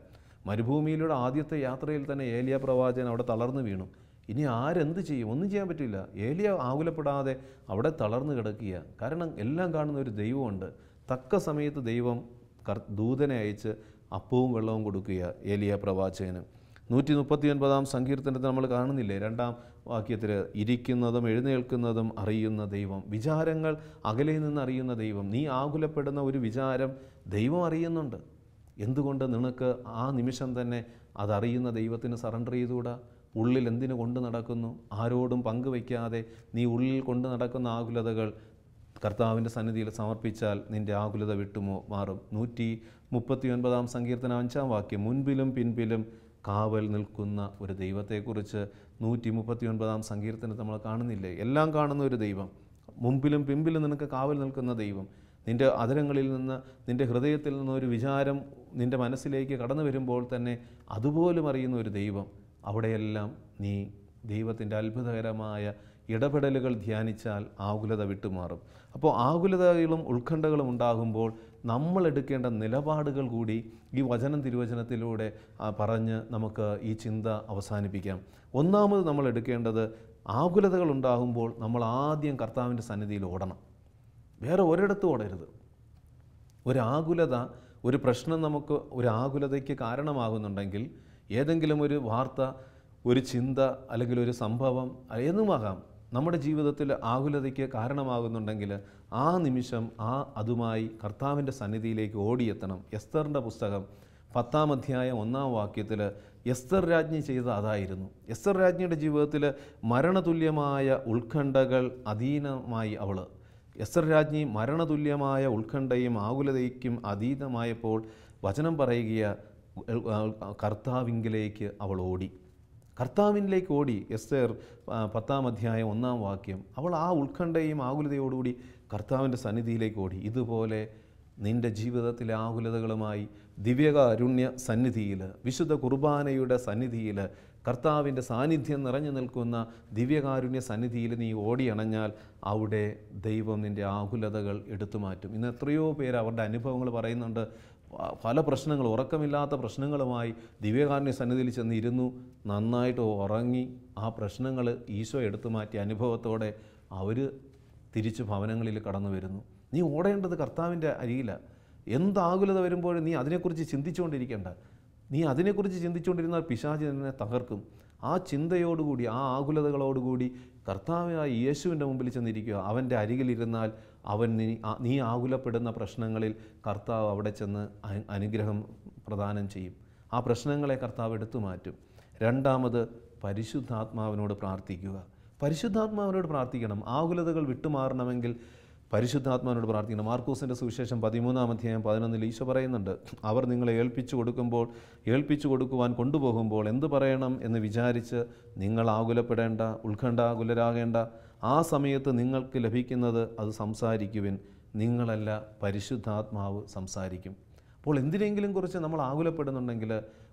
മരുഭൂമിയിലൂടെ ആദ്യത്തെ യാത്രയിൽ തന്നെ ഏലിയ പ്രവാചകൻ അവിടെ തളർന്നു വീണു. ഇനി ആരെന്ത് ചെയ്യും? ഒന്നും ചെയ്യാൻ പറ്റില്ല. ഏലിയ ആകുലപ്പെടാതെ അവിടെ തളർന്നു കിടക്കുക. കാരണം എല്ലാം കാണുന്ന ഒരു ദൈവമുണ്ട്. തക്ക സമയത്ത് ദൈവം ദൂതനെ അയച്ച് അപ്പവും വെള്ളവും കൊടുക്കുക ഏലിയ പ്രവാചകന്. 139-ാം സങ്കീർത്തനത്തിൽ നമ്മൾ കാണുന്നില്ലേ, 2-ാം വാക്യത്തിൽ, ഇരിക്കുന്നതും എഴുന്നേൽക്കുന്നതും അറിയുന്ന ദൈവം, വിചാരങ്ങൾ അകലെ നിന്ന് അറിയുന്ന ദൈവം. നീ ആകുലപ്പെടുന്ന ഒരു വിചാരം ദൈവം അറിയുന്നുണ്ട്. എന്തുകൊണ്ട് നിനക്ക് ആ നിമിഷം തന്നെ അതറിയുന്ന ദൈവത്തിന് സറണ്ടർ ചെയ്തുകൂടാ? ഉള്ളിൽ എന്തിനു കൊണ്ട് നടക്കുന്നു? ആരോടും പങ്കുവയ്ക്കാതെ നീ ഉള്ളിൽ കൊണ്ട് നടക്കുന്ന ആകുലതകൾ കർത്താവിൻ്റെ സന്നിധിയിൽ സമർപ്പിച്ചാൽ നിൻ്റെ ആകുലത മാറും. 139 സങ്കീർത്തനം 5 വാക്യം, മുൻപിലും പിൻപിലും കാവൽ നിൽക്കുന്ന ഒരു ദൈവത്തെക്കുറിച്ച് 139 സങ്കീർത്തനത്തിൽ നമ്മൾ കാണുന്നില്ലേ? എല്ലാം കാണുന്ന ഒരു ദൈവം, മുമ്പിലും പിൻപിലും നിനക്ക് കാവൽ നിൽക്കുന്ന ദൈവം, നിൻ്റെ അധരങ്ങളിൽ നിന്ന്, നിൻ്റെ ഹൃദയത്തിൽ നിന്ന് ഒരു വിചാരം നിൻ്റെ മനസ്സിലേക്ക് കടന്നു വരുമ്പോൾ തന്നെ അതുപോലും അറിയുന്ന ഒരു ദൈവം. അവിടെയെല്ലാം നീ ദൈവത്തിൻ്റെ അത്ഭുതകരമായ ഇടപെടലുകൾ ധ്യാനിച്ചാൽ ആകുലത വിട്ടുമാറും. അപ്പോൾ ആകുലതകളും ഉത്കണ്ഠകളും ഉണ്ടാകുമ്പോൾ നമ്മൾ എടുക്കേണ്ട നിലപാടുകൾ കൂടി ഈ തിരുവചനത്തിലൂടെ പറഞ്ഞ് നമുക്ക് ഈ ചിന്ത അവസാനിപ്പിക്കാം. ഒന്നാമത് നമ്മൾ എടുക്കേണ്ടത്, ആകുലതകൾ ഉണ്ടാകുമ്പോൾ നമ്മൾ ആദ്യം കർത്താവിൻ്റെ സന്നിധിയിൽ ഓടണം. വേറെ ഒരിടത്തും ഓടരുത്. ഒരാകുലത, ഒരു പ്രശ്നം നമുക്ക് ഒരു ആകുലതയ്ക്ക് കാരണമാകുന്നുണ്ടെങ്കിൽ, ഏതെങ്കിലും ഒരു വാർത്ത, ഒരു ചിന്ത അല്ലെങ്കിൽ ഒരു സംഭവം എന്നുമാകാം നമ്മുടെ ജീവിതത്തിൽ ആകുലതയ്ക്ക് കാരണമാകുന്നുണ്ടെങ്കിൽ ആ നിമിഷം അതുമായി കർത്താവിൻ്റെ സന്നിധിയിലേക്ക് ഓടിയെത്തണം. എസ്തറിൻ്റെ പുസ്തകം 10 അധ്യായം 1 വാക്യത്തിൽ എസ്തർ രാജ്ഞി ചെയ്ത അതായിരുന്നു. എസ്തർ രാജ്ഞിയുടെ ജീവിതത്തിൽ മരണതുല്യമായ ഉത്കണ്ഠകൾ അധീനമായി എസ്തർ രാജ്ഞി മരണതുല്യമായ ഉത്കണ്ഠയും ആകുലതയ്ക്കും അതീതമായപ്പോൾ വചനം പറയുക, കർത്താവിങ്കിലേക്ക് അവൾ ഓടി. കർത്താവിനിലേക്ക് ഓടി. എസ്തർ 10 അധ്യായം 1 വാക്യം. അവൾ ആ ഉത്കണ്ഠയും ആകുലതയോടുകൂടി കർത്താവിൻ്റെ സന്നിധിയിലേക്ക് ഓടി. ഇതുപോലെ നിൻ്റെ ജീവിതത്തിലെ ആകുലതകളുമായി ദിവ്യകാരുണ്യ സന്നിധിയിൽ, വിശുദ്ധ കുർബാനയുടെ സന്നിധിയിൽ, കർത്താവിൻ്റെ സാന്നിധ്യം നിറഞ്ഞു നിൽക്കുന്ന ദിവ്യകാരുണ്യ സന്നിധിയിൽ നീ ഓടിയണഞ്ഞാൽ അവിടെ ദൈവം നിൻ്റെ ആകുലതകൾ എടുത്തു മാറ്റും. ഇന്ന് എത്രയോ പേര് അവരുടെ അനുഭവങ്ങൾ പറയുന്നുണ്ട്. പല പ്രശ്നങ്ങൾ, ഉറക്കമില്ലാത്ത പ്രശ്നങ്ങളുമായി ദിവ്യകാരുണ്യ സന്നിധിയിൽ ചെന്നിരുന്നു, നന്നായിട്ട് ഉറങ്ങി ആ പ്രശ്നങ്ങൾ ഈശോ എടുത്തു മാറ്റിയ അനുഭവത്തോടെ അവർ തിരിച്ച് ഭവനങ്ങളിൽ കടന്നു വരുന്നു. നീ ഓടേണ്ടത് കർത്താവിൻ്റെ അരികിലാണ്. എന്താകുലത വരുമ്പോഴും നീ അതിനെക്കുറിച്ച് ചിന്തിച്ചുകൊണ്ടിരിക്കേണ്ട. നീ അതിനെക്കുറിച്ച് ചിന്തിച്ചുകൊണ്ടിരുന്നാൽ പിശാച് നിന്നെ തകർക്കും. ആ ചിന്തയോടുകൂടി, ആ ആകുലതകളോടുകൂടി കർത്താവായ യേശുവിൻ്റെ മുമ്പിൽ ചെന്നിരിക്കുക. അവൻ്റെ അരികിലിരുന്നാൽ നീ ആകുലപ്പെടുന്ന പ്രശ്നങ്ങളിൽ കർത്താവ് അവിടെ ചെന്ന് അനുഗ്രഹം പ്രദാനം ചെയ്യും. ആ പ്രശ്നങ്ങളെ കർത്താവ് എടുത്തു മാറ്റും. രണ്ടാമത്, പരിശുദ്ധാത്മാവിനോട് പ്രാർത്ഥിക്കുക. പരിശുദ്ധാത്മാവിനോട് പ്രാർത്ഥിക്കണം. ആകുലതകൾ വിട്ടുമാറണമെങ്കിൽ പരിശുദ്ധാത്മാവിനോട് പ്രാർത്ഥിക്കണം. മാർക്കോസിൻ്റെ സുവിശേഷം 13 അധ്യായം 11 ഈശോ പറയുന്നുണ്ട്, അവർ നിങ്ങളെ ഏൽപ്പിച്ചു കൊടുക്കുവാൻ കൊണ്ടുപോകുമ്പോൾ എന്ത് പറയണം എന്ന് വിചാരിച്ച് നിങ്ങൾ ആകുലപ്പെടേണ്ട, ഉത്കണ്ഠാകുലരാകേണ്ട. ആ സമയത്ത് നിങ്ങൾക്ക് ലഭിക്കുന്നത് അത് സംസാരിക്കുവിൻ, നിങ്ങളല്ല പരിശുദ്ധാത്മാവ് സംസാരിക്കും. അപ്പോൾ എന്തിനെങ്കിലും കുറിച്ച് നമ്മൾ ആകുലപ്പെടുന്നുണ്ടെങ്കിൽ,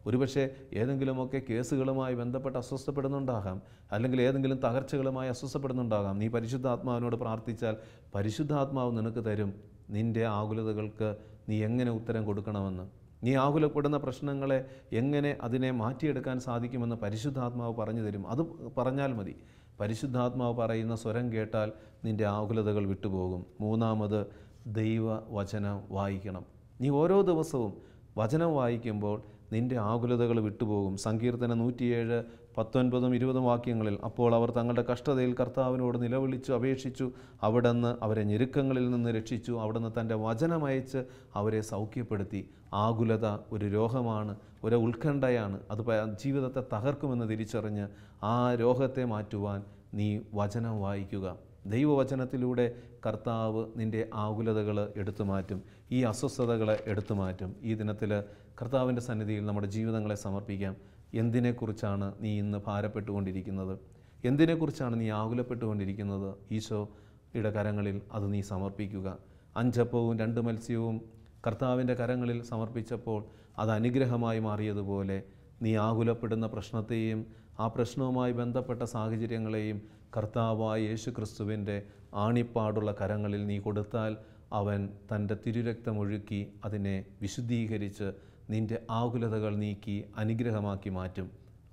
ഒരുപക്ഷെ ഏതെങ്കിലുമൊക്കെ കേസുകളുമായി ബന്ധപ്പെട്ട് അസ്വസ്ഥപ്പെടുന്നുണ്ടാകാം, അല്ലെങ്കിൽ ഏതെങ്കിലും തകർച്ചകളുമായി അസ്വസ്ഥപ്പെടുന്നുണ്ടാകാം. നീ പരിശുദ്ധാത്മാവിനോട് പ്രാർത്ഥിച്ചാൽ പരിശുദ്ധാത്മാവ് നിനക്ക് തരും നിൻ്റെ ആകുലതകൾക്ക് നീ എങ്ങനെ ഉത്തരം കൊടുക്കണമെന്ന്. നീ ആകുലപ്പെടുന്ന പ്രശ്നങ്ങളെ എങ്ങനെ അതിനെ മാറ്റിയെടുക്കാൻ സാധിക്കുമെന്ന് പരിശുദ്ധാത്മാവ് പറഞ്ഞു തരും. അത് പറഞ്ഞാൽ മതി. പരിശുദ്ധാത്മാവ് പറയുന്ന സ്വരം കേട്ടാൽ നിൻ്റെ ആകുലതകൾ വിട്ടുപോകും. മൂന്നാമത്, ദൈവവചനം വായിക്കണം. നീ ഓരോ ദിവസവും വചനം വായിക്കുമ്പോൾ നിൻ്റെ ആകുലതകൾ വിട്ടുപോകും. സങ്കീർത്തനം 107, 19, 20 വാക്യങ്ങളിൽ, അപ്പോൾ അവർ തങ്ങളുടെ കഷ്ടതയിൽ കർത്താവിനോട് നിലവിളിച്ചു അപേക്ഷിച്ചു, അവിടുന്ന് അവരെ ഞെരുക്കങ്ങളിൽ നിന്ന് രക്ഷിച്ചു, അവിടുന്ന് തൻ്റെ വചനമയച്ച് അവരെ സൗഖ്യപ്പെടുത്തി. ആകുലത ഒരു രോഗമാണ്, ഒരു ഉത്കണ്ഠയാണ്. അത് ജീവിതത്തെ തകർക്കുമെന്ന് തിരിച്ചറിഞ്ഞ് ആ രോഗത്തെ മാറ്റുവാൻ നീ വചനം വായിക്കുക. ദൈവവചനത്തിലൂടെ കർത്താവ് നിൻ്റെ ആകുലതകൾ എടുത്തു മാറ്റും, ഈ അസ്വസ്ഥതകളെ എടുത്തു മാറ്റും. ഈ ദിനത്തിൽ കർത്താവിൻ്റെ സന്നിധിയിൽ നമ്മുടെ ജീവിതങ്ങളെ സമർപ്പിക്കാം. എന്തിനെക്കുറിച്ചാണ് നീ ഇന്ന് ഭാരപ്പെട്ടുകൊണ്ടിരിക്കുന്നത്? എന്തിനെക്കുറിച്ചാണ് നീ ആകുലപ്പെട്ടുകൊണ്ടിരിക്കുന്നത്? ഈശോയുടെ കരങ്ങളിൽ അത് നീ സമർപ്പിക്കുക. 5 അപ്പവും 2 മത്സ്യവും കർത്താവിൻ്റെ കരങ്ങളിൽ സമർപ്പിച്ചപ്പോൾ അത് അനുഗ്രഹമായി മാറിയതുപോലെ നീ ആകുലപ്പെടുന്ന പ്രശ്നത്തെയും ആ പ്രശ്നവുമായി ബന്ധപ്പെട്ട സാഹചര്യങ്ങളെയും കർത്താവായ യേശു ക്രിസ്തുവിൻ്റെ ആണിപ്പാടുള്ള കരങ്ങളിൽ നീ കൊടുത്താൽ അവൻ തൻ്റെ തിരുരക്തമൊഴുക്കി അതിനെ വിശുദ്ധീകരിച്ച് നിൻ്റെ ആകുലതകൾ നീക്കി അനുഗ്രഹമാക്കി മാറ്റും.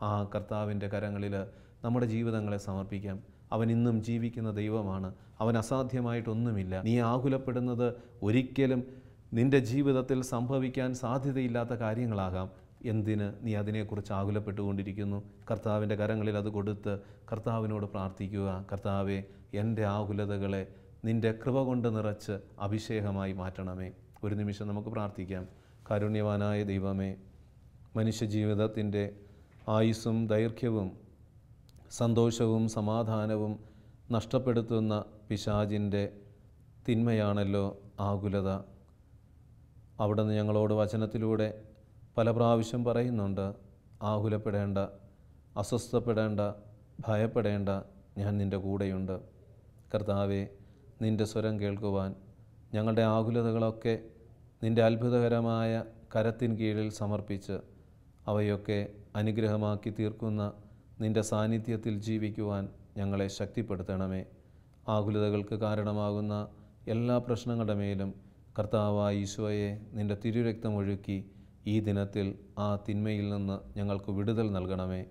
ആ കർത്താവിൻ്റെ കരങ്ങളിൽ നമ്മുടെ ജീവിതങ്ങളെ സമർപ്പിക്കാം. അവൻ ഇന്നും ജീവിക്കുന്ന ദൈവമാണ്. അവൻ അസാധ്യമായിട്ടൊന്നുമില്ല. നീ ആകുലപ്പെടുന്നത് ഒരിക്കലും നിൻ്റെ ജീവിതത്തിൽ സംഭവിക്കാൻ സാധ്യതയില്ലാത്ത കാര്യങ്ങളാകാം. എന്തിന് നീ അതിനെക്കുറിച്ച് ആകുലപ്പെട്ടുകൊണ്ടിരിക്കുന്നു? കർത്താവിൻ്റെ കരങ്ങളിൽ അത് കൊടുത്ത് കർത്താവിനോട് പ്രാർത്ഥിക്കുക. കർത്താവെ, എൻ്റെ ആകുലതകളെ നിൻ്റെ കൃപ കൊണ്ട് നിറച്ച് അഭിഷേകമായി മാറ്റണമേ. ഒരു നിമിഷം നമുക്ക് പ്രാർത്ഥിക്കാം. കാരുണ്യവാനായ ദൈവമേ, മനുഷ്യജീവിതത്തിൻ്റെ ആയുസ്സും ദൈർഘ്യവും സന്തോഷവും സമാധാനവും നഷ്ടപ്പെടുത്തുന്ന പിശാചിൻ്റെ തിന്മയാണല്ലോ ആകുലത. അവിടുന്ന് ഞങ്ങളോട് വചനത്തിലൂടെ പല പ്രാവശ്യം പറയുന്നുണ്ട്, ആകുലപ്പെടേണ്ട, അസ്വസ്ഥപ്പെടേണ്ട, ഭയപ്പെടേണ്ട, ഞാൻ നിൻ്റെ കൂടെയുണ്ട്. കർത്താവേ, നിൻ്റെ സ്വരം കേൾക്കുവാൻ ഞങ്ങളുടെ ആകുലതകളൊക്കെ നിൻ്റെ അത്ഭുതകരമായ കരത്തിൻ കീഴിൽ സമർപ്പിച്ച് അവയൊക്കെ അനുഗ്രഹമാക്കി തീർക്കുന്ന നിൻ്റെ സാന്നിധ്യത്തിൽ ജീവിക്കുവാൻ ഞങ്ങളെ ശക്തിപ്പെടുത്തണമേ. ആകുലതകൾക്ക് കാരണമാകുന്ന എല്ലാ പ്രശ്നങ്ങളുടെ മേലും കർത്താവായ ഈശോയെ നിൻ്റെ തിരുരക്തമൊഴുക്കി ഈ ദിനത്തിൽ ആ തിന്മയിൽ നിന്ന് ഞങ്ങൾക്ക് വിടുതൽ നൽകണമേ.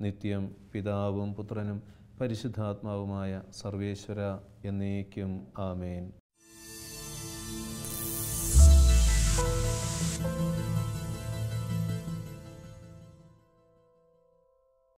നിത്യം പിതാവും പുത്രനും പരിശുദ്ധാത്മാവുമായ സർവേശ്വര എന്നേക്കും ആമേൻ.